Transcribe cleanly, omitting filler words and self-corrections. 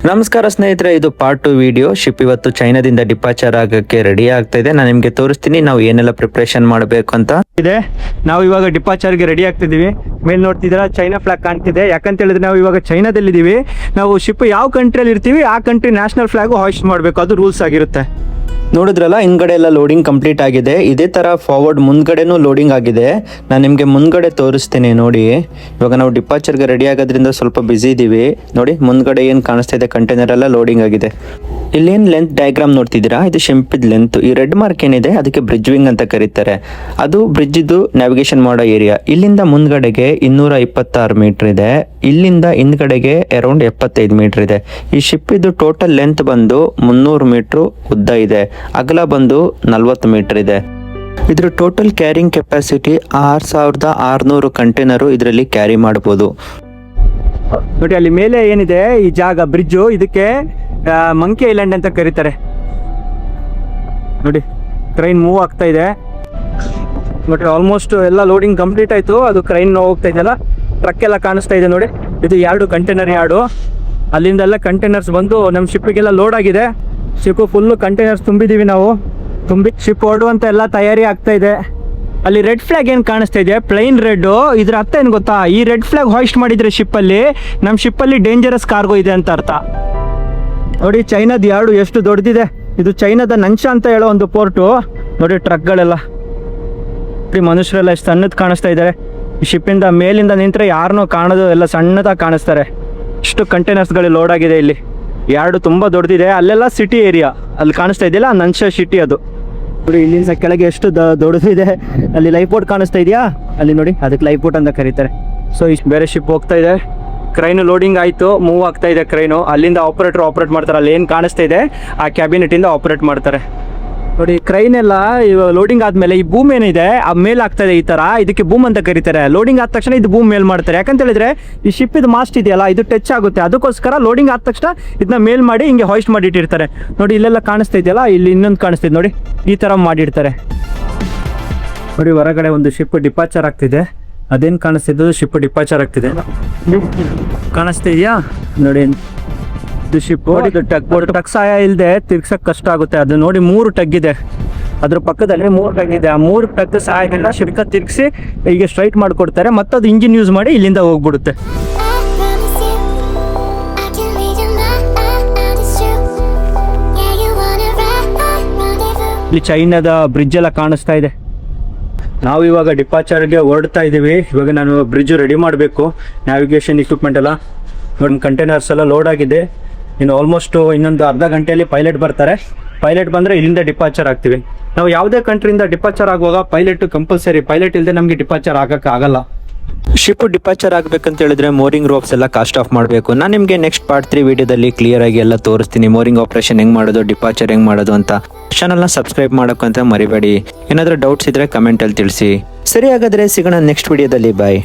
ನಮಸ್ಕಾರ ಸ್ನೇಹಿತರೆ, ಇದು ಪಾರ್ಟ್ 2 ವಿಡಿಯೋ. ಶಿಪ್ ಇವತ್ತು ಚೈನಾದಿಂದ ಡಿಪಾರ್ಚರ್ ಆಗಕ್ಕೆ ರೆಡಿ ಆಗ್ತಾ ಇದೆ. ನಾನು ನಿಮಗೆ ತೋರಿಸ್ತೀನಿ ನಾವು ಏನೆಲ್ಲ ಪ್ರಿಪರೇಷನ್ ಮಾಡಬೇಕು ಅಂತ ಇದೆ. ನಾವು ಇವಾಗ ಡಿಪಾರ್ಚರ್ಗೆ ರೆಡಿ ಆಗ್ತಿದ್ದೀವಿ. ಮೇಲೆ ನೋಡ್ತಿದ್ದೀರಾ ಚೈನಾ ಫ್ಲಾಗ್ ಕಾಣ್ತಿದೆ. ಯಾಕಂತ ಹೇಳಿದ್ರೆ ನಾವು ಇವಾಗ ಚೈನಾದಲ್ಲಿದ್ದೀವಿ. ನಾವು ಶಿಪ್ ಯಾವ ಕಂಟ್ರಿಯಲ್ಲಿ ಇರ್ತೀವಿ ಆ ಕಂಟ್ರಿ ನ್ಯಾಷನಲ್ ಫ್ಲಾಗ್ ಹಾಯ್ಸ್ಟ್ ಮಾಡಬೇಕು, ಅದು ರೂಲ್ಸ್ ಆಗಿರುತ್ತೆ. ನೋಡಿದ್ರಲ್ಲ, ಹಿಂದ್ಗಡೆ ಎಲ್ಲ ಲೋಡಿಂಗ್ ಕಂಪ್ಲೀಟ್ ಆಗಿದೆ. ಇದೇ ತರ ಫಾರ್ವರ್ಡ್ ಮುಂದ್ಗಡೆನೂ ಲೋಡಿಂಗ್ ಆಗಿದೆ. ನಾನು ನಿಮಗೆ ಮುಂದ್ಗಡೆ ತೋರಿಸ್ತೀನಿ ನೋಡಿ. ಇವಾಗ ನಾವು ಡಿಪಾರ್ಚರ್ಗೆ ರೆಡಿ ಆಗೋದ್ರಿಂದ ಸ್ವಲ್ಪ ಬಿಸಿ ಇದೀವಿ. ನೋಡಿ ಮುಂದ್ಗಡೆ ಏನು ಕಾಣಿಸ್ತಾ ಇದೆ, ಕಂಟೈನರ್ ಎಲ್ಲ ಲೋಡಿಂಗ್ ಆಗಿದೆ. ಇಲ್ಲೇನು ಲೆಂತ್ ಡಯಾಗ್ರಾಮ್ ನೋಡ್ತಿದ್ದೀರಾ, ಇದು ಶಿಂಪಿದ್ ಲೆಂತ್. ಈ ರೆಡ್ ಮಾರ್ಕ್ ಏನಿದೆ ಅದಕ್ಕೆ ಬ್ರಿಡ್ಜ್ ವಿಂಗ್ ಅಂತ ಕರೀತಾರೆ. ಅದು ಬ್ರಿಡ್ಜ್ ಇದು ನ್ಯಾವಿಗೇಷನ್ ಮಾಡೋ ಏರಿಯಾ. ಇಲ್ಲಿಂದ ಮುಂದ್ಗಡೆಗೆ 226 ಮೀಟರ್ ಇದೆ. ಇಲ್ಲಿಂದ ಹಿಂದ್ಗಡೆಗೆ ಅರೌಂಡ್ 75 ಮೀಟರ್ ಇದೆ. ಈ ಶಿಪ್ ಇದು ಟೋಟಲ್ ಲೆಂತ್ ಬಂದು 300 ಮೀಟರ್ ಉದ್ದ ಇದೆ. ಅಗಲ ಬಂದು 40 ಮೀಟರ್ ಇದೆ. ಇದ್ರ ಟೋಟಲ್ ಕ್ಯಾರಿಂಗ್ ಕೆಪಾಸಿಟಿ 6600 ಕಂಟೈನರು ಇದರಲ್ಲಿ ಕ್ಯಾರಿ ಮಾಡಬಹುದು. ನೋಡಿ ಅಲ್ಲಿ ಮೇಲೆ ಏನಿದೆ ಈ ಜಾಗ ಬ್ರಿಡ್ಜು, ಇದಕ್ಕೆ ಮಂಕಿ ಐಲ್ಯಾಂಡ್ ಅಂತ ಕರೀತಾರೆ. ನೋಡಿ ಕ್ರೈನ್ ಮೂವ್ ಆಗ್ತಾ ಇದೆ. ನೋಡಿ ಆಲ್ಮೋಸ್ಟ್ ಎಲ್ಲ ಲೋಡಿಂಗ್ ಕಂಪ್ಲೀಟ್ ಆಯ್ತು. ಅದು ಕ್ರೈನ್ ಹೋಗ್ತಾ ಇದೆಯಲ್ಲ, ಟ್ರಕ್ ಎಲ್ಲ ಕಾಣಿಸ್ತಾ ಇದೆ ನೋಡಿ. ಇದು ಯಾರ್ಡು ಕಂಟೈನರ್ ಯಾರ್ಡು. ಅಲ್ಲಿಂದೆಲ್ಲ ಕಂಟೈನರ್ಸ್ ಬಂದು ನಮ್ಮ ಶಿಪ್ಪಿಗೆಲ್ಲ ಲೋಡ್ ಆಗಿದೆ. ಶಿಪ್ ಫುಲ್ಲು ಕಂಟೈನರ್ಸ್ ತುಂಬಿದ್ದೀವಿ ನಾವು. ತುಂಬಿ ಶಿಪ್ ಹೊರಡುವಂತ ಎಲ್ಲ ತಯಾರಿ ಆಗ್ತಾ ಇದೆ. ಅಲ್ಲಿ ರೆಡ್ ಫ್ಲಾಗ್ ಏನು ಕಾಣಿಸ್ತಾ ಇದೆ, ಪ್ಲೈನ್ ರೆಡ್. ಇದ್ರ ಅರ್ಥ ಏನು ಗೊತ್ತಾ, ಈ ರೆಡ್ ಫ್ಲಾಗ್ ಹಾಯ್ಸ್ಟ್ ಮಾಡಿದ್ರೆ ಶಿಪ್ಪಲ್ಲಿ ನಮ್ಮ ಶಿಪ್ಪಲ್ಲಿ ಡೇಂಜರಸ್ ಕಾರ್ಗೋ ಇದೆ ಅಂತ ಅರ್ಥ. ನೋಡಿ ಚೈನಾದ ಯಾರ್ಡು ಎಷ್ಟು ದೊಡ್ಡದಿದೆ. ಇದು ಚೈನಾದ ನಂಚ ಅಂತ ಹೇಳೋ ಒಂದು ಪೋರ್ಟು. ನೋಡಿ ಟ್ರಕ್ಗಳೆಲ್ಲ, ಮನುಷ್ಯರೆಲ್ಲ ಎಷ್ಟು ಸಣ್ಣದು ಕಾಣಿಸ್ತಾ ಇದ್ದಾರೆ. ಶಿಪ್ಪಿಂದ ಮೇಲಿಂದ ನಿಂತರೆ ಯಾರನ್ನೂ ಕಾಣೋದು, ಎಲ್ಲ ಸಣ್ಣದಾಗಿ ಕಾಣಿಸ್ತಾರೆ. ಇಷ್ಟು ಕಂಟೈನರ್ಸ್ಗಳು ಲೋಡ್ ಆಗಿದೆ ಇಲ್ಲಿ. ಯಾರ್ಡು ತುಂಬ ದೊಡ್ಡದಿದೆ. ಅಲ್ಲೆಲ್ಲ ಸಿಟಿ ಏರಿಯಾ, ಅಲ್ಲಿ ಕಾಣಿಸ್ತಾ ಇದೆಯಲ್ಲ ನಂಚ ಸಿಟಿ ಅದು. ನೋಡಿ ಇಲ್ಲಿಂದ ಕೆಳಗೆ ಎಷ್ಟು ದೊಡ್ಡದಿದೆ. ಅಲ್ಲಿ ಲೈಫ್ ಬೋಟ್ ಕಾಣಿಸ್ತಾ ಇದೆಯಾ, ಅಲ್ಲಿ ನೋಡಿ ಅದಕ್ಕೆ ಲೈಫ್ ಬೋಟ್ ಅಂತ ಕರೀತಾರೆ. ಸೊ ಇಷ್ಟು ಬೇರೆ ಶಿಪ್ ಹೋಗ್ತಾ ಇದೆ. ಕ್ರೈನು ಲೋಡಿಂಗ್ ಆಯಿತು, ಮೂವ್ ಆಗ್ತಾ ಇದೆ ಕ್ರೈನು. ಅಲ್ಲಿಂದ ಆಪರೇಟ್ ಮಾಡ್ತಾರೆ. ಅಲ್ಲಿ ಏನು ಕಾಣಿಸ್ತಾ ಇದೆ ಆ ಕ್ಯಾಬಿನೆಟಿಂದ ಆಪರೇಟ್ ಮಾಡ್ತಾರೆ. ನೋಡಿ ಕ್ರೈನ್ ಎಲ್ಲ ಲೋಡಿಂಗ್ ಆದಮೇಲೆ ಈ ಬೂಮ್ ಏನಿದೆ ಆ ಮೇಲ್ ಆಗ್ತಾ ಇದೆ. ಈ ಥರ ಇದಕ್ಕೆ ಬೂಮ್ ಅಂತ ಕರೀತಾರೆ. ಲೋಡಿಂಗ್ ಆದ ತಕ್ಷಣ ಇದು ಬೂಮ್ ಮೇಲ್ ಮಾಡ್ತಾರೆ. ಯಾಕಂತ ಹೇಳಿದ್ರೆ ಈ ಶಿಪ್ ಇದು ಮಾಸ್ಟ್ ಇದೆಯಲ್ಲ, ಇದು ಟಚ್ ಆಗುತ್ತೆ. ಅದಕ್ಕೋಸ್ಕರ ಲೋಡಿಂಗ್ ಆದ ತಕ್ಷಣ ಇದನ್ನ ಮೇಲ್ ಮಾಡಿ ಹಿಂಗೆ ಹಾಯ್ಸ್ಟ್ ಮಾಡಿಟ್ಟಿರ್ತಾರೆ. ನೋಡಿ ಇಲ್ಲೆಲ್ಲ ಕಾಣಿಸ್ತಾ ಇದೆಯಲ್ಲ, ಇಲ್ಲಿ ಇನ್ನೊಂದು ಕಾಣಿಸ್ತಿದೆ ನೋಡಿ, ಈ ಥರ ಮಾಡಿರ್ತಾರೆ. ನೋಡಿ ಹೊರಗಡೆ ಒಂದು ಶಿಪ್ ಡಿಪಾರ್ಚರ್ ಆಗ್ತಿದೆ. ಅದೇನು ಕಾಣಿಸ್ತಿದ್ದು, ಶಿಪ್ ಡಿಪಾರ್ಚರ್ ಆಗ್ತಿದೆ. ಕಾಣಿಸ್ತಾ ಇದೆಯಾ ನೋಡಿ, ಇದು ಶಿಪ್. ಇದು ಟಗ್ ಸಹಾಯ ಇಲ್ಲದೆ ತಿರ್ಗ್ಸಕ್ ಕಷ್ಟ ಆಗುತ್ತೆ. ಅದು ನೋಡಿ 3 ಟಗ್ ಇದೆ. ಅದ್ರ ಪಕ್ಕದಲ್ಲಿ 3 ಟಗ್ ಇದೆ. ಆ 3 ಟಗ್ ಸಹಾಯದಿಂದ ಶಿಪ್ನ ತಿರ್ಗಿಸಿ ಹೀಗೆ ಸ್ಟ್ರೈಟ್ ಮಾಡಿಕೊಡ್ತಾರೆ. ಮತ್ತೆ ಅದು ಇಂಜಿನ್ ಯೂಸ್ ಮಾಡಿ ಇಲ್ಲಿಂದ ಹೋಗ್ಬಿಡುತ್ತೆ. ಇಲ್ಲಿ ಚೈನಾದ ಬ್ರಿಡ್ಜ್ ಎಲ್ಲ ಕಾಣಿಸ್ತಾ ಇದೆ. ನಾವು ಇವಾಗ ಡಿಪಾರ್ಚರ್ಗೆ ಹೊರಡ್ತಾ ಇದ್ದೀವಿ. ಇವಾಗ ನಾನು ಬ್ರಿಡ್ಜ್ ರೆಡಿ ಮಾಡಬೇಕು. ನ್ಯಾವಿಗೇಷನ್ ಇಕ್ವಿಪ್ಮೆಂಟ್ ಎಲ್ಲ ನೋಡಿ, ಕಂಟೈನರ್ಸ್ ಎಲ್ಲ ಲೋಡ್ ಆಗಿದೆ. ಇನ್ನು ಆಲ್ಮೋಸ್ಟ್ ಇನ್ನೊಂದು ಅರ್ಧ ಗಂಟೆಯಲ್ಲಿ ಪೈಲಟ್ ಬರ್ತಾರೆ. ಪೈಲಟ್ ಬಂದರೆ ಇಲ್ಲಿಂದ ಡಿಪಾರ್ಚರ್ ಆಗ್ತೀವಿ. ನಾವು ಯಾವುದೇ ಕಂಟ್ರಿಯಿಂದ ಡಿಪಾರ್ಚರ್ ಆಗುವಾಗ ಪೈಲಟ್ ಕಂಪಲ್ಸರಿ. ಪೈಲಟ್ ಇಲ್ಲದೆ ನಮಗೆ ಡಿಪಾರ್ಚರ್ ಆಗಲ್ಲ. ಶಿಪ್ ಡಿಪಾರ್ಚರ್ ಆಗಬೇಕಂತ ಹೇಳಿದ್ರೆ ಮೋರಿಂಗ್ ರೋಪ್ಸ್ ಎಲ್ಲ ಕಾಸ್ಟ್ ಆಫ್ ಮಾಡಬೇಕು. ನಾನು ನಿಮಗೆ ನೆಕ್ಸ್ಟ್ ಪಾರ್ಟ್ 3 ವಿಡಿಯೋದಲ್ಲಿ ಕ್ಲಿಯರ್ ಆಗಿ ಎಲ್ಲ ತೋರಿಸ್ತೀನಿ. ಮೋರಿಂಗ್ ಆಪರೇಷನ್ ಹೆಂಗ್ ಮಾಡೋದು, ಡಿಪಾರ್ಚರ್ ಹೆಂಗ್ ಮಾಡೋದು ಅಂತ. ಚಾನಲ್ನ ಸಬ್ಸ್ಕ್ರೈಬ್ ಮಾಡೋಕ್ಕಂತ ಮರಿಬೇಡಿ. ಏನಾದರೂ ಡೌಟ್ಸ್ ಇದ್ರೆ ಕಮೆಂಟಲ್ಲಿ ತಿಳಿಸಿ. ಸರಿ, ಹಾಗಾದ್ರೆ ಸಿಗೋಣ ನೆಕ್ಸ್ಟ್ ವಿಡಿಯೋದಲ್ಲಿ. ಬಾಯ್.